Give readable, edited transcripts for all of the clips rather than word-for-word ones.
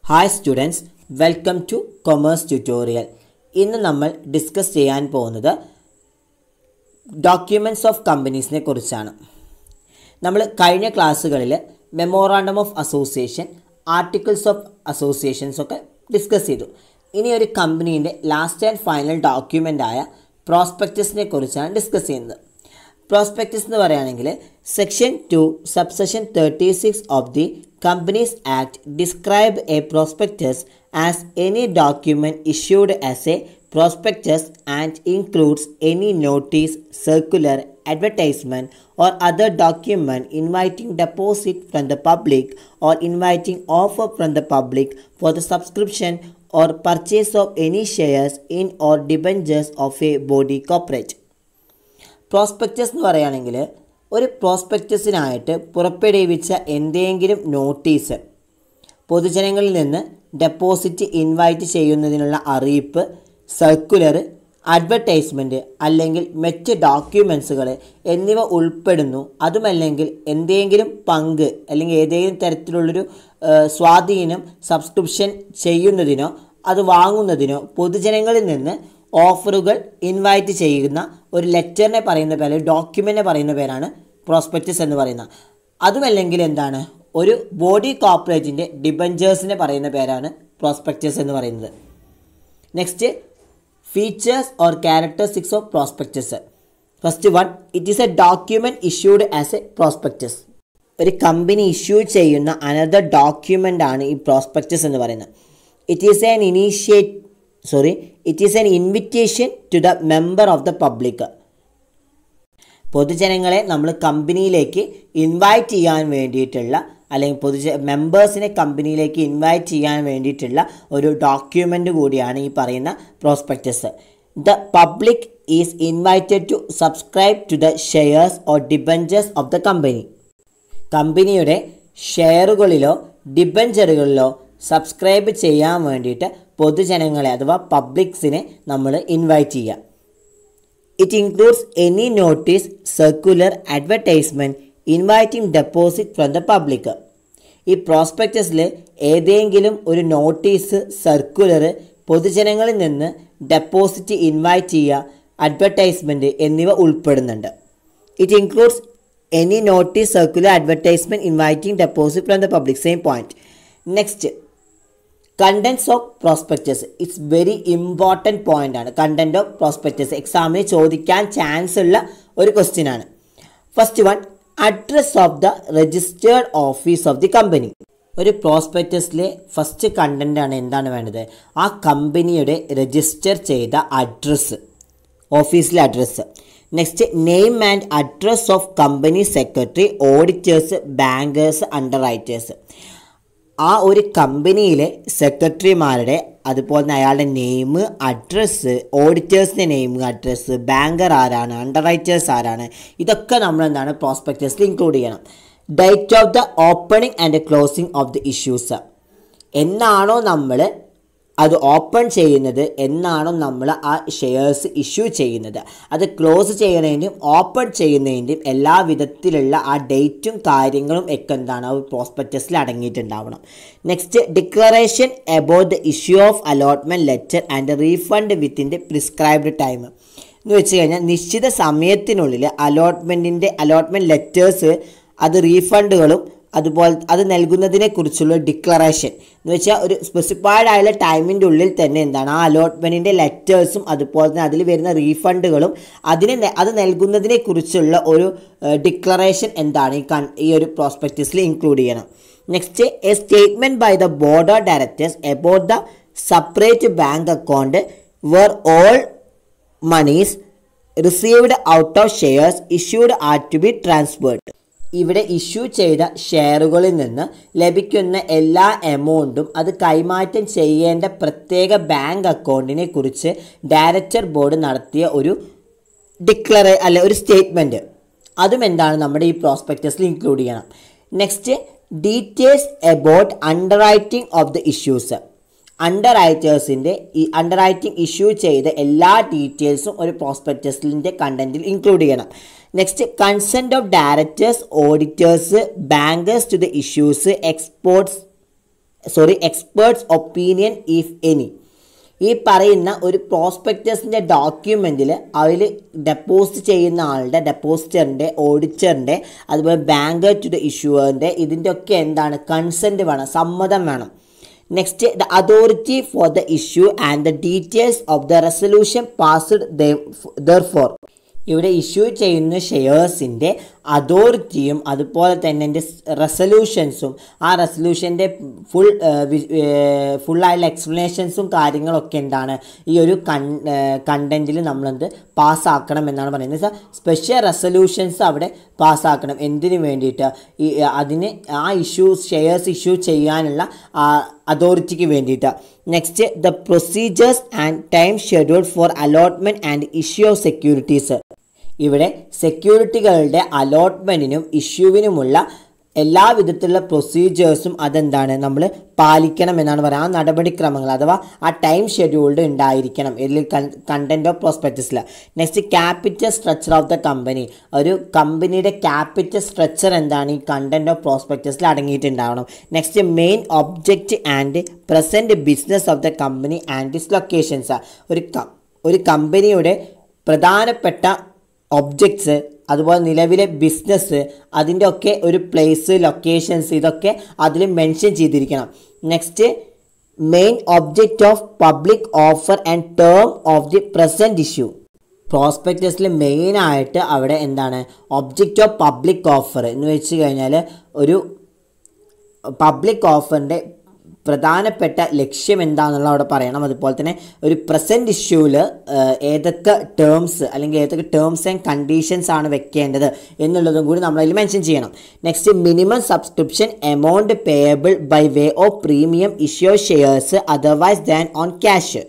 Hi students, welcome to Commerce Tutorial. ഇന്ന് നമ്മൾ discuss ചെയ്യാൻ പോകുന്നത് ഡോക്യുമെൻറ്റ്സ് ഓഫ് കമ്പനീസിനെ കുറിച്ചാണ്. നമ്മൾ കഴിഞ്ഞ ക്ലാസ്സുകളിൽ memorandum of association, articles of associations ഒക്കെ ഡിസ്കസ് ചെയ്തു. ഇനി ഒരു കമ്പനീൻ്റെ ലാസ്റ്റ് ആൻഡ് ഫൈനൽ ഡോക്യുമെൻ്റായ പ്രോസ്പെക്ടസിനെ കുറിച്ചാണ് ഡിസ്കസ് ചെയ്യുന്നത്. പ്രോസ്പെക്ടസ് എന്ന് പറയുകയാണെങ്കിൽ section 2 subsection 36 of the Companies Act describe a prospectus as any document issued as a prospectus and includes any notice, circular, advertisement or other document inviting deposit from the public or inviting offer from the public for the subscription or purchase of any shares in or debentures of a body corporate. Prospectus എന്ന് പറയുകയാണെങ്കിൽ ഒരു പ്രോസ്പെക്ടസിനായിട്ട് പുറപ്പെടുവിച്ച എന്തെങ്കിലും notice, പൊതുജനങ്ങളിൽ നിന്ന് deposit invite ചെയ്യുന്നതിനുള്ള അറിയിപ്പ്, circular, advertisement അല്ലെങ്കിൽ മറ്റ് ഡോക്യുമെൻസുകൾ എന്നിവ ഉൾപ്പെടുന്നു. അതുമല്ലെങ്കിൽ എന്തെങ്കിലും പങ്ക് അല്ലെങ്കിൽ ഏതെങ്കിലും തരത്തിലുള്ളൊരു സ്വാധീനം സബ്സ്ക്രിപ്ഷൻ ചെയ്യുന്നതിനോ അത് വാങ്ങുന്നതിനോ പൊതുജനങ്ങളിൽ നിന്ന് ഓഫറുകൾ ഇൻവൈറ്റ് ചെയ്യുന്ന ഒരു ലെറ്ററിനെ പറയുന്ന പേര്, ഡോക്യുമെൻറ്റിനെ പറയുന്ന പേരാണ് പ്രോസ്പെക്ടസ് എന്ന് പറയുന്നത്. അതുമല്ലെങ്കിൽ എന്താണ്, ഒരു ബോഡി കോർപ്പറേറ്റിൻ്റെ ഡിബഞ്ചേഴ്സിനെ പറയുന്ന പേരാണ് പ്രോസ്പെക്ടസ് എന്ന് പറയുന്നത്. Next, features or characteristics of prospectus. First one, it is A document issued as A prospectus. ഒരു കമ്പനി ഇഷ്യൂ ചെയ്യുന്ന അനദർ ഡോക്യുമെൻ്റ് ആണ് ഈ പ്രോസ്പെക്ടസ് എന്ന് പറയുന്നത്. It is an invitation to the member of the public. പൊതുജനങ്ങളെ നമ്മൾ കമ്പനിയിലേക്ക് invite ചെയ്യാൻ വേണ്ടിയിട്ടുള്ള അല്ലെങ്കിൽ മെമ്പേഴ്സിനെ കമ്പനിയിലേക്ക് ഇൻവൈറ്റ് ചെയ്യാൻ വേണ്ടിയിട്ടുള്ള ഒരു ഡോക്യുമെൻ്റ് കൂടിയാണ് ഈ പറയുന്ന prospectus. The public is invited to subscribe to the shares or debentures of the company. കമ്പനിയുടെ ഷെയറുകളിലോ ഡിബഞ്ചറുകളിലോ സബ്സ്ക്രൈബ് ചെയ്യാൻ വേണ്ടിയിട്ട് പൊതുജനങ്ങളെ അഥവാ പബ്ലിക്സിനെ നമ്മൾ ഇൻവൈറ്റ് ചെയ്യുക. It includes any notice, circular, advertisement inviting deposit from the public. ഈ പ്രോസ്പെക്ടസിൽ ഏതെങ്കിലും ഒരു നോട്ടീസ്, സർക്കുലർ, പൊതുജനങ്ങളിൽ നിന്ന് ഡെപ്പോസിറ്റ് ഇൻവൈറ്റ് ചെയ്യുക, അഡ്വർടൈസ്മെൻറ്റ് എന്നിവ ഉൾപ്പെടുന്നുണ്ട്. It includes any notice, circular, advertisement inviting deposit from the public. Same point. Next, contents of prospectus. It's very important point ആണ് content of prospectus. എക്സാമിന് ചോദിക്കാൻ ചാൻസ് ഉള്ള ഒരു ക്വസ്റ്റ്യൻ ആണ്. First one, address of the registered office of the company. ഒരു പ്രോസ്പെക്ടസിലെ first content ആണ് എന്താണ് വേണ്ടത്, ആ കമ്പനിയുടെ രജിസ്റ്റർ ചെയ്ത അഡ്രസ്സ്, ഓഫീസിലെ address. Next, name and address of company secretary, auditors, bankers, underwriters. ആ ഒരു കമ്പനിയിലെ സെക്രട്ടറിമാരുടെ അതുപോലെ തന്നെ അയാളുടെ നെയിം, അഡ്രസ്സ്, ഓഡിറ്റേഴ്സിൻ്റെ നെയിം, അഡ്രസ്സ്, ബാങ്കർ ആരാണ്, അണ്ടർ റൈറ്റേഴ്സ് ആരാണ്, ഇതൊക്കെ നമ്മൾ എന്താണ് പ്രോസ്പെക്ടസിൽ ഇൻക്ലൂഡ് ചെയ്യണം. Date of the opening and closing of the issues. എന്നാണോ നമ്മൾ അത് ഓപ്പൺ ചെയ്യുന്നത്, എന്നാണോ നമ്മൾ ആ ഷെയർസ് ഇഷ്യൂ ചെയ്യുന്നത്, അത് ക്ലോസ് ചെയ്യുന്നതിൻ്റെയും ഓപ്പൺ ചെയ്യുന്നതിൻ്റെയും എല്ലാ വിധത്തിലുള്ള ആ ഡേറ്റും കാര്യങ്ങളും ഒക്കെ എന്താണ് ആ പ്രോസ്പെക്ടസിൽ അടങ്ങിയിട്ടുണ്ടാവണം. Next, declaration about the issue of allotment letter and refund within the prescribed time. എന്ന് വെച്ച് കഴിഞ്ഞാൽ നിശ്ചിത സമയത്തിനുള്ളിൽ അലോട്ട്മെൻറ്റ് ലെറ്റേഴ്സ്, അത് റീഫണ്ടുകളും അതുപോലെ അത് നൽകുന്നതിനെ കുറിച്ചുള്ള ഡിക്ലറേഷൻ എന്ന് വെച്ചാൽ ഒരു സ്പെസിഫൈഡ് ആയുള്ള ടൈമിൻ്റെ ഉള്ളിൽ തന്നെ എന്താണ് ആ അലോട്ട്മെൻറ്റിൻ്റെ ലെറ്റേഴ്സും അതുപോലെ തന്നെ അതിൽ വരുന്ന റീഫണ്ടുകളും അത് നൽകുന്നതിനെ കുറിച്ചുള്ള ഒരു ഡിക്ലറേഷൻ എന്താണ് ഈ ഒരു പ്രോസ്പെക്ടസിൽ ഇൻക്ലൂഡ് ചെയ്യണം. Next, a statement by the board of directors about the separate bank account where all monies received out of shares issued are to be transferred. ഇവിടെ ഇഷ്യൂ ചെയ്ത ഷെയറുകളിൽ നിന്ന് ലഭിക്കുന്ന എല്ലാ എമൗണ്ടും അത് കൈമാറ്റം ചെയ്യേണ്ട പ്രത്യേക ബാങ്ക് അക്കൗണ്ടിനെ കുറിച്ച് ഡയറക്ടർ ബോർഡ് നടത്തിയ ഒരു ഒരു സ്റ്റേറ്റ്മെൻറ്റ്, അതും എന്താണ് നമ്മുടെ ഈ പ്രോസ്പെക്ടസിൽ ഇൻക്ലൂഡ് ചെയ്യണം. Next, details about underwriting of the issues. Underwriting issue ചെയ്ത എല്ലാ ഡീറ്റെയിൽസും ഒരു പ്രോസ്പെക്ടസിൻ്റെ കണ്ടൻറ്റിൽ ഇൻക്ലൂഡ് ചെയ്യണം. Next, consent of directors, auditors, bankers to the issues, exports experts opinion if any. ഈ പറയുന്ന ഒരു പ്രോസ്പെക്ടസിൻ്റെ ഡോക്യുമെൻറ്റിൽ അതിൽ ഡെപ്പോസിറ്റ് ചെയ്യുന്ന ആളുടെ, ഡെപ്പോസിറ്ററിൻ്റെ, ഓഡിറ്ററിൻ്റെ, അതുപോലെ ബാങ്കർ ടു ദ ഇഷ്യൂവറിൻ്റെ ഇതിൻ്റെ ഒക്കെ എന്താണ് കൺസെൻറ്റ് വേണം, സമ്മതം വേണം. Next, the authority for the issue and the details of the resolution passed therefore. ഇവിടെ ഇഷ്യൂ ചെയ്യുന്ന ഷെയർസിൻ്റെ അതോറിറ്റിയും അതുപോലെ തന്നെ എൻ്റെ റെസൊല്യൂഷൻസും ആ റെസൊല്യൂഷൻ്റെ ഫുള്ളായുള്ള എക്സ്പ്ലനേഷൻസും കാര്യങ്ങളൊക്കെ എന്താണ് ഈ ഒരു കണ്ടൻറ്റിൽ നമ്മളെന്ത് പാസ്സാക്കണം എന്നാണ് പറയുന്നത്. സ്പെഷ്യൽ റെസൊല്യൂഷൻസ് അവിടെ പാസ്സാക്കണം. എന്തിനു വേണ്ടിയിട്ട്? അതിന് ആ ഷെയർസ് ഇഷ്യൂ ചെയ്യാനുള്ള അതോറിറ്റിക്ക് വേണ്ടിയിട്ട്. Next, the procedures and time schedule four allotment and issue of securities. ഇവിടെ സെക്യൂരിറ്റികളുടെ അലോട്ട്മെൻറ്റിനും ഇഷ്യൂവിനുമുള്ള എല്ലാ വിധത്തിലുള്ള പ്രൊസീജിയേഴ്സും അതെന്താണ് നമ്മൾ പാലിക്കണം എന്നാണ് പറയുക. ആ നടപടിക്രമങ്ങൾ അഥവാ ആ ടൈം ഷെഡ്യൂൾഡ് ഉണ്ടായിരിക്കണം ഇതിൽ കണ്ടന്റ് ഓഫ് പ്രോസ്പെക്ടസിൽ. Next, capital structure of the company. ഒരു കമ്പനിയുടെ ക്യാപിറ്റൽ സ്ട്രക്ചർ എന്താണ് ഈ കണ്ടന്റ് ഓഫ് പ്രോസ്പെക്ടസിൽ അടങ്ങിയിട്ടുണ്ടാവണം. Next, main object and present business of the company and its locations. ഒരു കമ്പനിയുടെ പ്രധാനപ്പെട്ട ഒബ്ജക്ട്സ്, അതുപോലെ നിലവിലെ ബിസിനസ്, അതിൻ്റെ ഒക്കെ ഒരു പ്ലേസ്, ലൊക്കേഷൻസ് ഇതൊക്കെ അതിൽ മെൻഷൻ ചെയ്തിരിക്കണം. Next, main object of public offer and term of the present issue. പ്രോസ്പെക്ടസിൽ മെയിനായിട്ട് അവിടെ എന്താണ് ഒബ്ജക്റ്റ് ഓഫ് പബ്ലിക് ഓഫർ എന്ന് വെച്ച് കഴിഞ്ഞാൽ ഒരു പബ്ലിക് ഓഫറിൻ്റെ പ്രധാനപ്പെട്ട ലക്ഷ്യം എന്താണെന്നുള്ള അവിടെ പറയണം. അതുപോലെ തന്നെ ഒരു പ്രസൻറ്റ് ഇഷ്യൂവിൽ ഏതൊക്കെ ടേംസ് അല്ലെങ്കിൽ ഏതൊക്കെ ടേംസ് ആൻഡ് കണ്ടീഷൻസ് ആണ് വെക്കേണ്ടത് എന്നുള്ളതും കൂടി നമ്മളതിൽ മെൻഷൻ ചെയ്യണം. Next, minimum subscription amount payable by way of premium issue shares otherwise than on cash.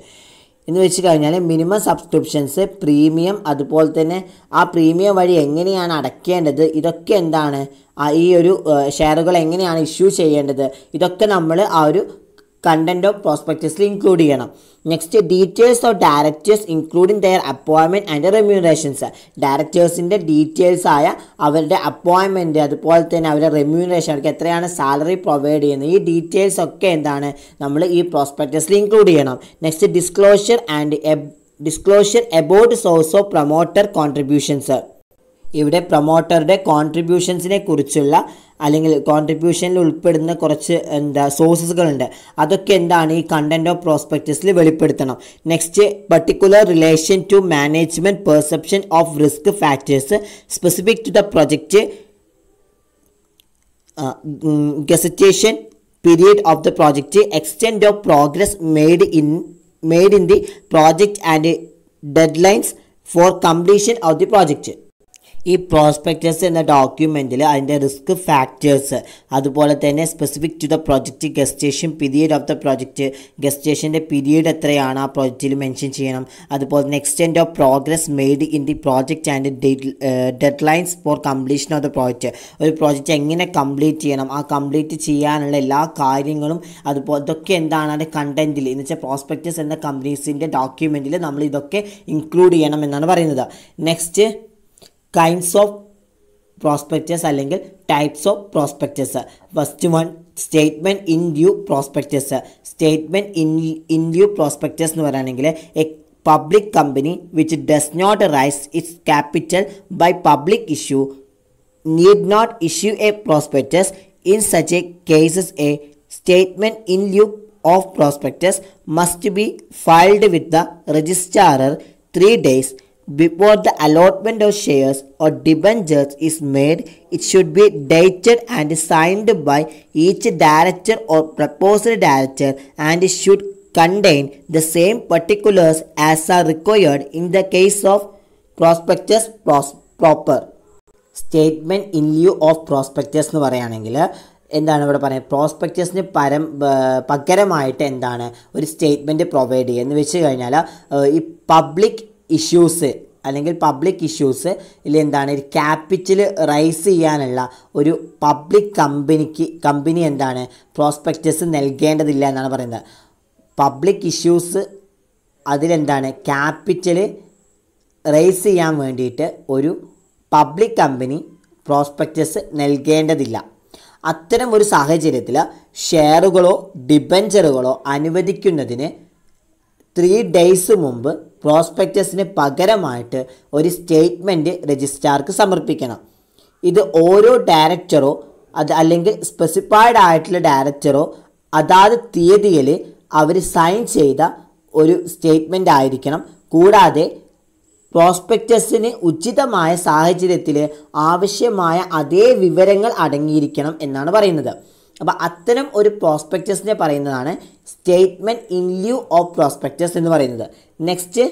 എന്ന് വെച്ച് കഴിഞ്ഞാൽ മിനിമം സബ്സ്ക്രിപ്ഷൻസ്, പ്രീമിയം, അതുപോലെ തന്നെ ആ പ്രീമിയം വഴി എങ്ങനെയാണ് അടയ്ക്കേണ്ടത്, ഇതൊക്കെ എന്താണ് ഈ ഒരു ഷെയറുകൾ എങ്ങനെയാണ് ഇഷ്യൂ ചെയ്യേണ്ടത്, ഇതൊക്കെ നമ്മൾ ആ ഒരു കണ്ടന്റ് ഓഫ് പ്രോസ്പെക്ടസിൽ ഇൻക്ലൂഡ് ചെയ്യണം. Next, details of directors including their appointment and remunerations. ഡയറക്ടേഴ്സിൻ്റെ ഡീറ്റെയിൽസ് ആയ അവരുടെ അപ്പോയിൻമെൻറ്റ്, അതുപോലെ തന്നെ അവരുടെ റെമ്യൂണറേഷൻ, അവർക്ക് എത്രയാണ് സാലറി പ്രൊവൈഡ് ചെയ്യുന്നത്, ഈ ഡീറ്റെയിൽസ് ഒക്കെ എന്താണ് നമ്മൾ ഈ പ്രോസ്പെക്ടസിൽ ഇൻക്ലൂഡ് ചെയ്യണം. Next, disclosure about source of promoter contributions. ഇവിടെ പ്രൊമോട്ടറുടെ കോൺട്രിബ്യൂഷൻസിനെ കുറിച്ചുള്ള അല്ലെങ്കിൽ കോൺട്രിബ്യൂഷനിൽ ഉൾപ്പെടുന്ന കുറച്ച് സോഴ്സസുകളുണ്ട്. അതൊക്കെ എന്താണ് ഈ കണ്ടന്റ് ഓഫ് പ്രോസ്പെക്ടസിൽ വെളിപ്പെടുത്തണം. Next, particular relation to management perception of risk factors specific to the project, gestation period of the project, extent of progress made in the project and deadlines for completion of the project. ഈ prospectus എന്ന ഡോക്യുമെൻറ്റിൽ അതിൻ്റെ risk factors, അതുപോലെ തന്നെ specific to the project, gestation period of the project, ഗസ്റ്റേഷൻ്റെ period എത്രയാണ് ആ പ്രൊജക്റ്റിൽ മെൻഷൻ ചെയ്യണം. അതുപോലെ തന്നെ extent of progress made in the project and deadlines for completion of the project. ഒരു പ്രോജക്റ്റ് എങ്ങനെ കംപ്ലീറ്റ് ചെയ്യണം, ആ കംപ്ലീറ്റ് ചെയ്യാനുള്ള എല്ലാ കാര്യങ്ങളും അതുപോലെ ഇതൊക്കെ എന്താണ് അതിൻ്റെ കണ്ടൻറ്റിൽ എന്ന് വെച്ചാൽ പ്രോസ്പെക്ടസ് എന്ന കമ്പനീസിൻ്റെ ഡോക്യുമെൻറ്റിൽ നമ്മൾ ഇതൊക്കെ ഇൻക്ലൂഡ് ചെയ്യണം എന്നാണ് പറയുന്നത്. നെക്സ്റ്റ്, കൈൻഡ്സ് ഓഫ് പ്രോസ്പെക്ടസ് അല്ലെങ്കിൽ types of prospectus. First one, statement in lieu prospectus. Statement in lieu prospectus എന്ന് പറയുകയാണെങ്കിൽ a public company which does not raise its capital by public issue need not issue a prospectus. In such a cases a statement in lieu of prospectus must be filed with the registrar 3 days before the allotment of shares or debentures is made. It should be dated and signed by each director or proposed director and should contain the same particulars as are required in the case of prospectus proper. Statement in lieu of prospectus എന്ന് പറയുകയാണെങ്കിൽ എന്താണ് ഇവിടെ പറയുന്നത്, പ്രോസ്പെക്ടസിന് പകരമായിട്ട് എന്താണ് ഒരു statement provide ചെയ്യുക എന്ന് വെച്ച് കഴിഞ്ഞാൽ ഈ പബ്ലിക് ഇഷ്യൂസ് അല്ലെങ്കിൽ പബ്ലിക് ഇഷ്യൂസ് ഇല്ല എന്താണ് ഒരു ക്യാപിറ്റൽ റൈസ് ചെയ്യാനുള്ള ഒരു പബ്ലിക് കമ്പനി എന്താണ് പ്രോസ്പെക്ടസ് നൽകേണ്ടതില്ല എന്നാണ് പറയുന്നത്. പബ്ലിക് ഇഷ്യൂസ് അതിലെന്താണ് ക്യാപിറ്റൽ റൈസ് ചെയ്യാൻ വേണ്ടിയിട്ട് ഒരു പബ്ലിക് കമ്പനി പ്രോസ്പെക്ടസ് നൽകേണ്ടതില്ല. അത്തരം ഒരു സാഹചര്യത്തിൽ ഷെയറുകളോ ഡിബഞ്ചറുകളോ അനുവദിക്കുന്നതിന് 3 days മുമ്പ് പ്രോസ്പെക്ടസിന് പകരമായിട്ട് ഒരു സ്റ്റേറ്റ്മെൻറ്റ് രജിസ്ട്രാർക്ക് സമർപ്പിക്കണം. ഇത് ഓരോ ഡയറക്ടറോ അല്ലെങ്കിൽ സ്പെസിഫൈഡ് ആയിട്ടുള്ള ഡയറക്ടറോ അതാത് തീയതിയിൽ അവർ സൈൻ ചെയ്ത ഒരു സ്റ്റേറ്റ്മെൻ്റ് ആയിരിക്കണം. കൂടാതെ പ്രോസ്പെക്ടസിന് ഉചിതമായ സാഹചര്യത്തിൽ ആവശ്യമായ അതേ വിവരങ്ങൾ അടങ്ങിയിരിക്കണം എന്നാണ് പറയുന്നത്. അപ്പോൾ അത്തരം ഒരു പ്രോസ്പെക്ടസിനെ പറയുന്നതാണ് സ്റ്റേറ്റ്മെൻറ്റ് ഇൻ ലിeu ഓഫ് പ്രോസ്പെക്ടസ് എന്ന് പറയുന്നത്. Next,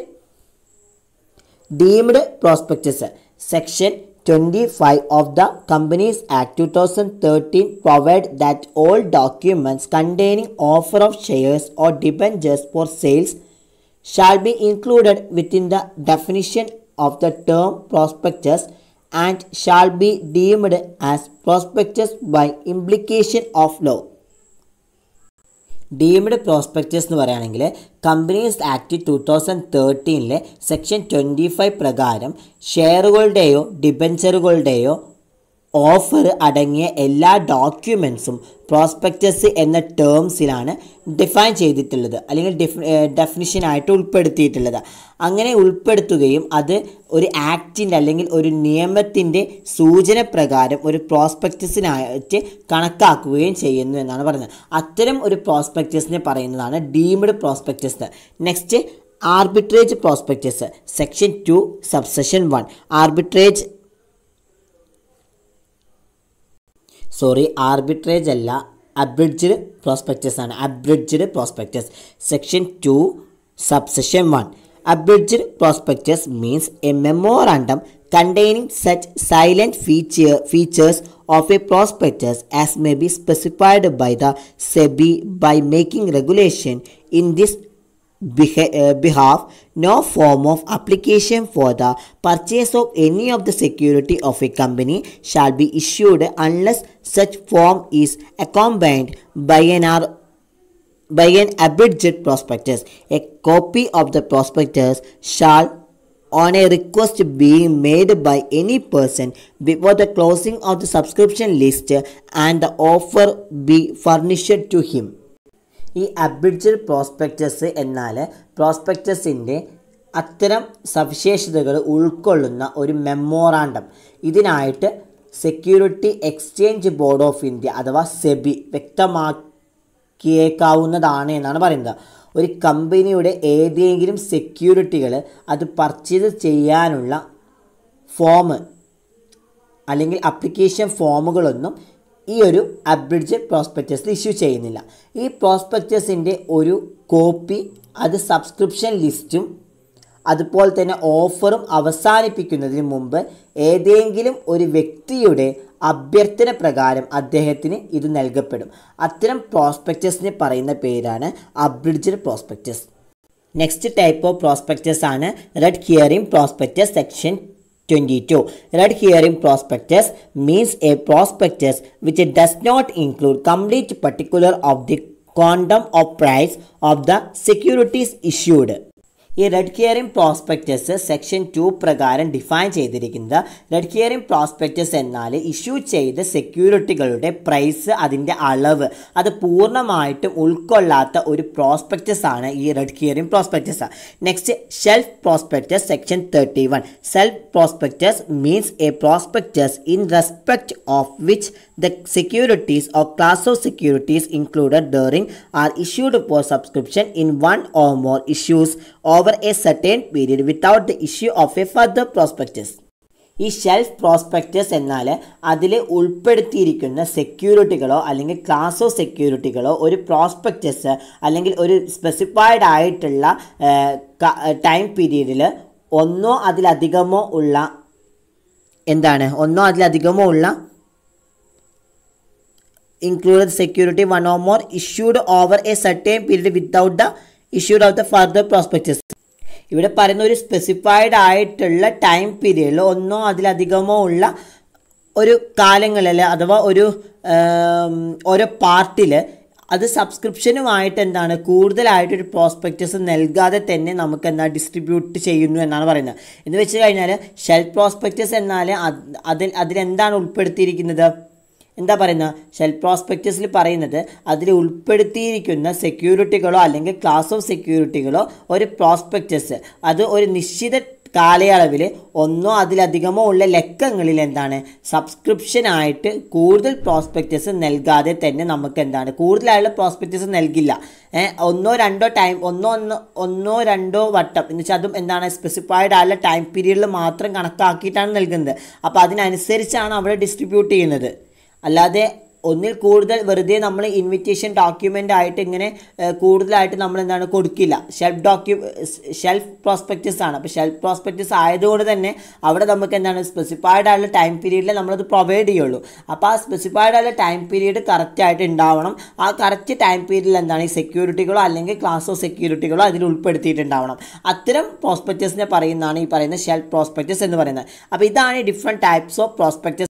deemed prospectus. Section 25 of the Companies Act 2013 provide that all documents containing offer of shares or debentures for sales shall be included within the definition of the term prospectus and shall be deemed as prospectus by implication of law. Deemed prospectus എന്ന് പറയുകയാണെങ്കിൽ companies act 2013 section 25 പ്രകാരം ഷെയറുകളുടെയോ ഡിബഞ്ചറുകളുടെയോ offer അടങ്ങിയ എല്ലാ ഡോക്യുമെൻസും prospectus എന്ന ടേംസിലാണ് define ചെയ്തിട്ടുള്ളത് അല്ലെങ്കിൽ ഡെഫിനിഷനായിട്ട് ഉൾപ്പെടുത്തിയിട്ടുള്ളത്. അങ്ങനെ ഉൾപ്പെടുത്തുകയും അത് ഒരു ആക്റ്റിൻ്റെ അല്ലെങ്കിൽ ഒരു നിയമത്തിൻ്റെ സൂചന പ്രകാരം ഒരു പ്രോസ്പെക്ടസിനായിട്ട് കണക്കാക്കുകയും ചെയ്യുന്നു എന്നാണ് പറയുന്നത്. അത്തരം ഒരു പ്രോസ്പെക്ടസിനെ പറയുന്നതാണ് deemed prospectus. Next, arbitrage prospectus. Section 2 subsection 1. Arbitrage അല്ല, അബ്രിഡ്ജ്ഡ് പ്രോസ്പെക്ടസ് ആണ്. Abridged prospectus. Section 2 subsection 1. Abridged prospectus means a memorandum containing such silent features of a prospectus as may be specified by the SEBI by making regulation in this behalf. No form of application for the purchase of any of the security of a company shall be issued unless such form is accompanied by an abridged prospectus. A copy of the prospectus shall, on a request being made by any person before the closing of the subscription list, and the offer be furnished to him. ഈ അബ്രിഡ്ജ്ഡ് prospectus എന്നാൽ പ്രോസ്പെക്ടസിൻ്റെ അത്തരം സവിശേഷതകൾ ഉൾക്കൊള്ളുന്ന ഒരു memorandum. ഇതിനായിട്ട് security exchange board of India അഥവാ സെബി വ്യക്തമാക്കിയേക്കാവുന്നതാണ് എന്നാണ് പറയുന്നത്. ഒരു കമ്പനിയുടെ ഏതെങ്കിലും സെക്യൂരിറ്റികൾ അത് പർച്ചേസ് ചെയ്യാനുള്ള ഫോം അല്ലെങ്കിൽ അപ്ലിക്കേഷൻ ഫോമുകളൊന്നും ഈ ഒരു അബ്രിഡ്ജ് പ്രോസ്പെക്ടസിൽ ഇഷ്യൂ ചെയ്യുന്നില്ല. ഈ പ്രോസ്പെക്ടസിൻ്റെ ഒരു കോപ്പി അത് സബ്സ്ക്രിപ്ഷൻ ലിസ്റ്റും അതുപോലെ തന്നെ ഓഫറും അവസാനിപ്പിക്കുന്നതിന് മുമ്പ് ഏതെങ്കിലും ഒരു വ്യക്തിയുടെ അഭ്യർത്ഥന പ്രകാരം അദ്ദേഹത്തിന് ഇത് നൽകപ്പെടും. അത്തരം പ്രോസ്പെക്ടസിന് പറയുന്ന പേരാണ് abridged prospectus. Next type of prospectus ആണ് red hearing prospectus. Section 22. Red hearing prospectus means a prospectus which does not include complete particular of the quantum of price of the securities issued. ഈ red hearing prospectus section 2 പ്രകാരം define ചെയ്തിരിക്കുന്നത് red hearing prospectus എന്നാൽ issue ചെയ്ത സെക്യൂരിറ്റികളുടെ price, അതിൻ്റെ അളവ് അത് പൂർണ്ണമായിട്ടും ഉൾക്കൊള്ളാത്ത ഒരു പ്രോസ്പെക്ടസ് ആണ് ഈ red hearing prospectus. Next, shelf prospectus. Section 31. Self prospectus means A prospectus in respect of which the securities or class of securities included therein are issued for subscription in one or more issues over a certain period without the issue of a further prospectus. ഈ shelf prospectus എന്നാൽ അതിൽ ഉൾപ്പെടുത്തിയിരിക്കുന്ന സെക്യൂരിറ്റികളോ അല്ലെങ്കിൽ class of സെക്യൂരിറ്റികളോ ഒരു prospectus അല്ലെങ്കിൽ ഒരു specified ആയിട്ടുള്ള time പീരീഡിൽ ഒന്നോ അതിലധികമോ ഉള്ള included security one or more issued over a certain period without the issue of the further prospectus. ഇവിടെ പറയുന്ന ഒരു സ്പെസിഫൈഡ് ആയിട്ടുള്ള ടൈം പീരീഡിൽ ഒന്നോ അതിലധികമോ ഉള്ള ഒരു കാലങ്ങളിൽ അഥവാ ഓരോ പാർട്ടിൽ അത് സബ്സ്ക്രിപ്ഷനുമായിട്ട് കൂടുതലായിട്ടൊരു പ്രോസ്പെക്ടസ് നൽകാതെ തന്നെ നമുക്ക് ഡിസ്ട്രിബ്യൂട്ട് ചെയ്യുന്നു എന്നാണ് പറയുന്നത്. എന്ന് വെച്ച് കഴിഞ്ഞാൽ ഷെൽഫ് പ്രോസ്പെക്ടസ് എന്നാൽ അതിലെന്താണ് ഉൾപ്പെടുത്തിയിരിക്കുന്നത്? എന്താ പറയുന്നത്, ഷെൽഫ് പ്രോസ്പെക്ടസിൽ പറയുന്നത് അതിൽ ഉൾപ്പെടുത്തിയിരിക്കുന്ന സെക്യൂരിറ്റികളോ അല്ലെങ്കിൽ ക്ലാസ് ഓഫ് സെക്യൂരിറ്റികളോ ഒരു പ്രോസ്പെക്ടസ് അത് ഒരു നിശ്ചിത കാലയളവിൽ ഒന്നോ അതിലധികമോ ഉള്ള ലക്കങ്ങളിൽ എന്താണ് സബ്സ്ക്രിപ്ഷനായിട്ട് കൂടുതൽ പ്രോസ്പെക്ടസ് നൽകാതെ തന്നെ നമുക്ക് എന്താണ് കൂടുതലായുള്ള പ്രോസ്പെക്ടസ് നൽകില്ല. ഒന്നോ രണ്ടോ വട്ടം എന്ന് വെച്ചാൽ അതും എന്താണ് സ്പെസിഫൈഡ് ആയുള്ള ടൈം പീരീഡിൽ മാത്രം കണക്കാക്കിയിട്ടാണ് നൽകുന്നത്. അപ്പോൾ അതിനനുസരിച്ചാണ് അവിടെ ഡിസ്ട്രിബ്യൂട്ട് ചെയ്യുന്നത്. അല്ലാതെ ഒന്നിൽ കൂടുതൽ വെറുതെ നമ്മൾ ഇൻവിറ്റേഷൻ ഡോക്യുമെൻ്റ് ആയിട്ട് ഇങ്ങനെ കൂടുതലായിട്ട് നമ്മൾ എന്താണ് കൊടുക്കില്ല. ഷെൽഫ് പ്രോസ്പെക്ടസ് ആണ്. അപ്പോൾ ഷെൽഫ് പ്രോസ്പെക്ടസ് ആയതുകൊണ്ട് തന്നെ അവിടെ നമുക്ക് എന്താണ് സ്പെസിഫൈഡ് ആയുള്ള ടൈം പീരീഡിൽ നമ്മളത് പ്രൊവൈഡ് ചെയ്യുള്ളൂ. അപ്പോൾ ആ സ്പെസിഫൈഡ് ആയുള്ള ടൈം പീരീഡ് കറക്റ്റായിട്ട് ഉണ്ടാവണം. ആ കറക്റ്റ് ടൈം പീരീഡിൽ എന്താണ് ഈ സെക്യൂരിറ്റികളോ അല്ലെങ്കിൽ ക്ലാസ് ഓഫ് സെക്യൂരിറ്റികളോ അതിൽ ഉൾപ്പെടുത്തിയിട്ടുണ്ടാവണം. അത്തരം പ്രോസ്പെക്ടസിനെ പറയുന്നതാണ് ഈ പറയുന്ന ഷെൽഫ് പ്രോസ്പെക്ടസ് എന്ന് പറയുന്നത്. അപ്പോൾ ഇതാണ് ഡിഫറെൻറ്റ് ടൈപ്സ് ഓഫ് പ്രോസ്പെക്ടസ്.